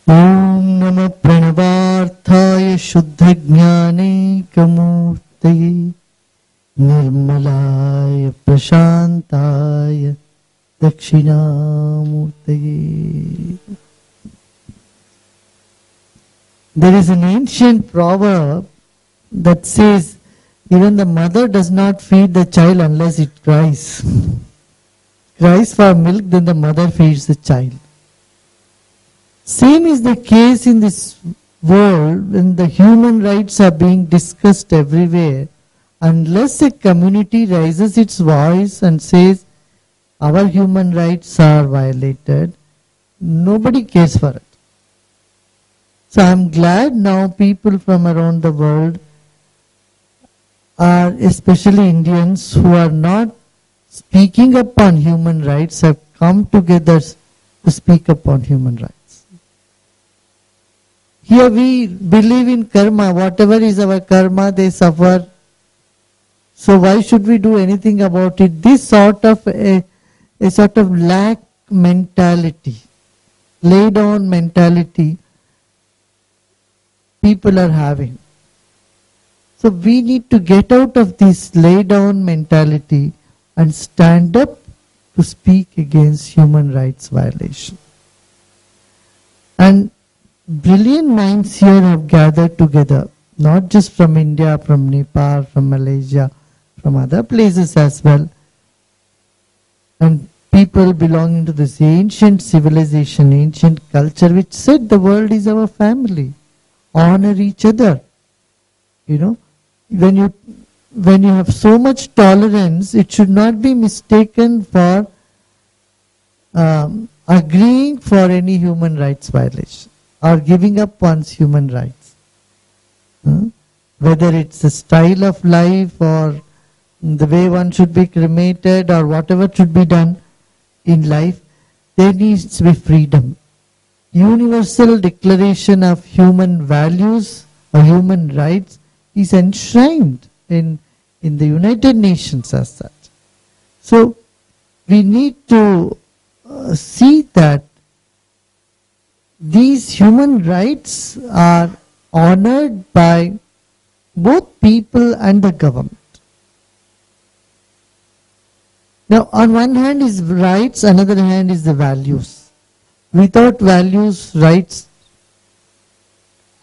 Om Namo Pranavarthaya Shuddha-jnanekam-murtaye Nirmalaya Prashantaya Dakshinamurtaye. There is an ancient proverb that says, even the mother does not feed the child unless it cries. Cries for milk, then the mother feeds the child. Same is the case in this world when the human rights are being discussed everywhere. Unless a community raises its voice and says, our human rights are violated, nobody cares for it. So I'm glad now people from around the world are, especially Indians who are not speaking up on human rights, have come together to speak up on human rights. Here we believe in karma. Whatever is our karma, they suffer. So why should we do anything about it? This sort of a sort of lack mentality, lay down mentality people are having. So we need to get out of this lay down mentality and stand up to speak against human rights violation. And brilliant minds here have gathered together, not just from India, from Nepal, from Malaysia, from other places as well. And people belonging to this ancient civilization, ancient culture, which said the world is our family. Honor each other. You know, when you have so much tolerance, it should not be mistaken for agreeing for any human rights violation or giving up one's human rights. Whether it's the style of life or the way one should be cremated or whatever should be done in life, there needs to be freedom. Universal Declaration of Human Values or Human Rights is enshrined in the United Nations as such. So we need to see that these human rights are honored by both people and the government. Now, on one hand is rights, another hand is the values. Without values, rights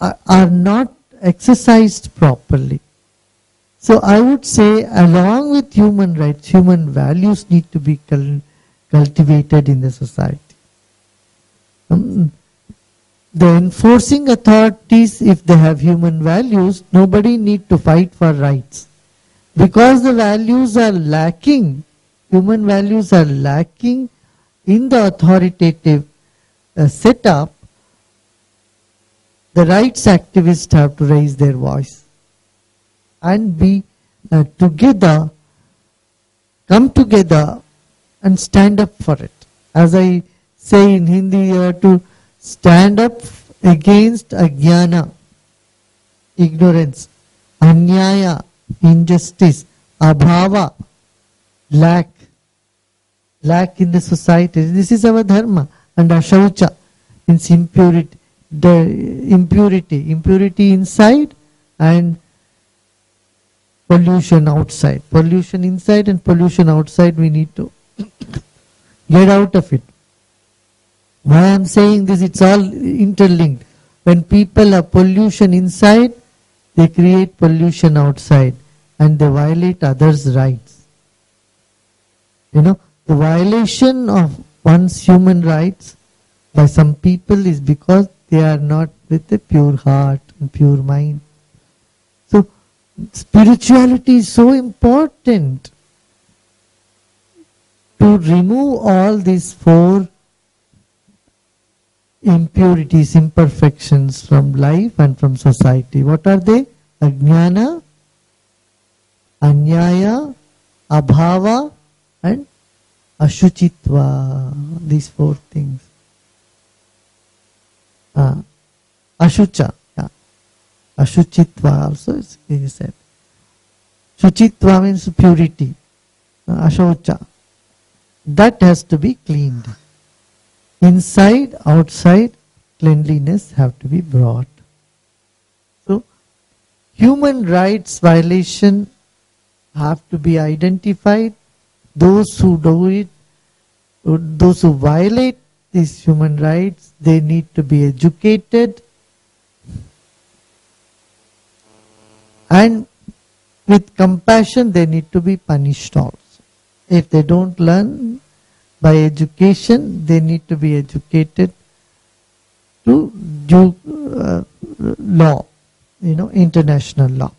are not exercised properly. So I would say, along with human rights, human values need to be cultivated in the society. The enforcing authorities, if they have human values, nobody need to fight for rights. Because the values are lacking, human values are lacking in the authoritative setup, the rights activists have to raise their voice and be together, come together and stand up for it. As I say in Hindi, you have to stand up against ajnana, ignorance, anyaya, injustice, abhava, lack in the society. This is our dharma. And ashaucha means impurity, impurity inside and pollution outside. Pollution inside and pollution outside, we need to get out of it. Why I am saying this, it's all interlinked. When people have pollution inside, they create pollution outside and they violate others' rights. You know, the violation of one's human rights by some people is because they are not with a pure heart and pure mind. So spirituality is so important to remove all these four impurities, imperfections from life and from society. What are they? Ajnana, anyaya, abhava and ashuchitva, these four things. Ashucha, yeah. Ashuchitva also is said. Shuchitva means purity. Ashaucha. That has to be cleaned. Inside, outside cleanliness have to be brought. So, human rights violation have to be identified. Those who do it, those who violate these human rights, they need to be educated, and with compassion they need to be punished also. If they don't learn by education, they need to be educated to due law, international law,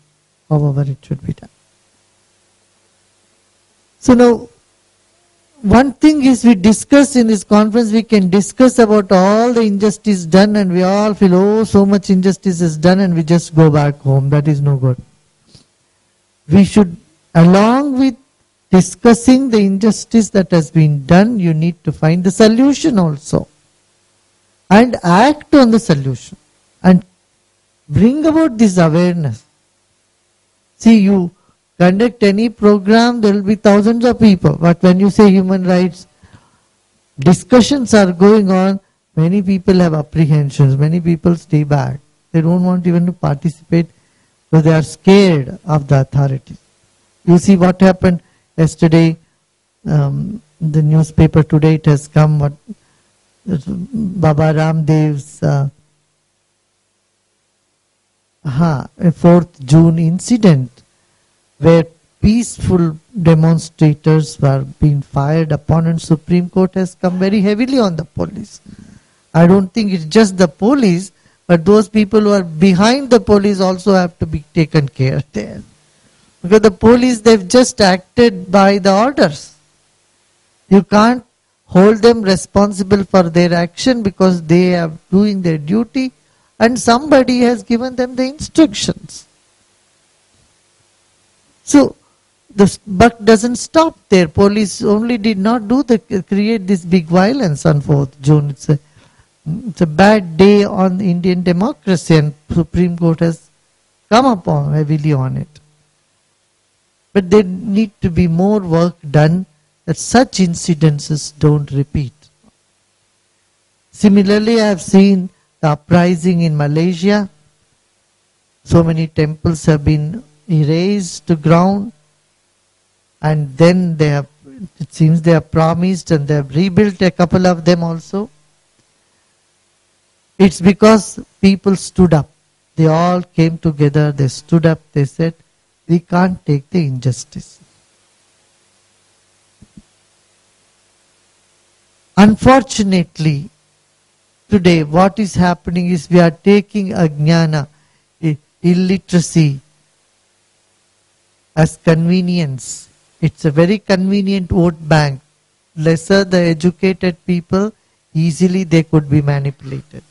however it should be done. So now, one thing is, we discuss in this conference, we can discuss about all the injustice done and we all feel, oh, so much injustice is done, and we just go back home. That is no good. We should, along with discussing the injustice that has been done, you need to find the solution also. And act on the solution. And bring about this awareness. See, you conduct any program, there will be thousands of people. But when you say human rights, discussions are going on, many people have apprehensions, many people stay back. They don't want even to participate because they are scared of the authorities. You see what happened yesterday, the newspaper today, it has come, what Baba Ramdev's 4th June incident, where peaceful demonstrators were being fired upon, and Supreme Court has come very heavily on the police. I don't think it's just the police, but those people who are behind the police also have to be taken care there. Because the police, they've just acted by the orders. You can't hold them responsible for their action because they are doing their duty and somebody has given them the instructions. So, the buck doesn't stop there. Police only did not create this big violence on 4th June. It's a bad day on Indian democracy, and Supreme Court has come upon heavily on it. But there need to be more work done that such incidences don't repeat. Similarly, I have seen the uprising in Malaysia. So many temples have been erased to ground, and then it seems they have promised and they have rebuilt a couple of them also. It's because people stood up. They all came together, they stood up, they said, we can't take the injustice. Unfortunately, today what is happening is we are taking ajnana, illiteracy, as convenience. It's a very convenient vote bank. Lesser the educated people, easily they could be manipulated.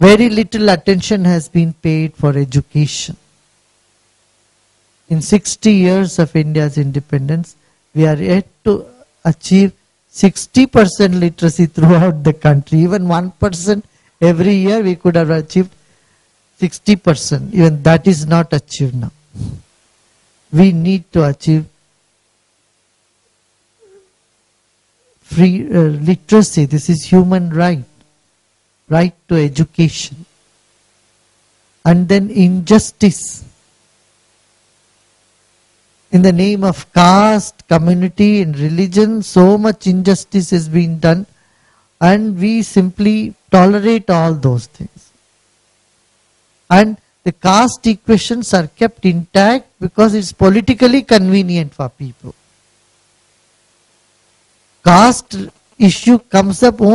Very little attention has been paid for education. In 60 years of India's independence, we are yet to achieve 60% literacy throughout the country. Even 1% every year we could have achieved 60%. Even that is not achieved now. We need to achieve free literacy. This is human right. Right to education. And then injustice. In the name of caste, community and religion, so much injustice is being done, and we simply tolerate all those things. And the caste equations are kept intact because it's politically convenient for people. Caste issue comes up only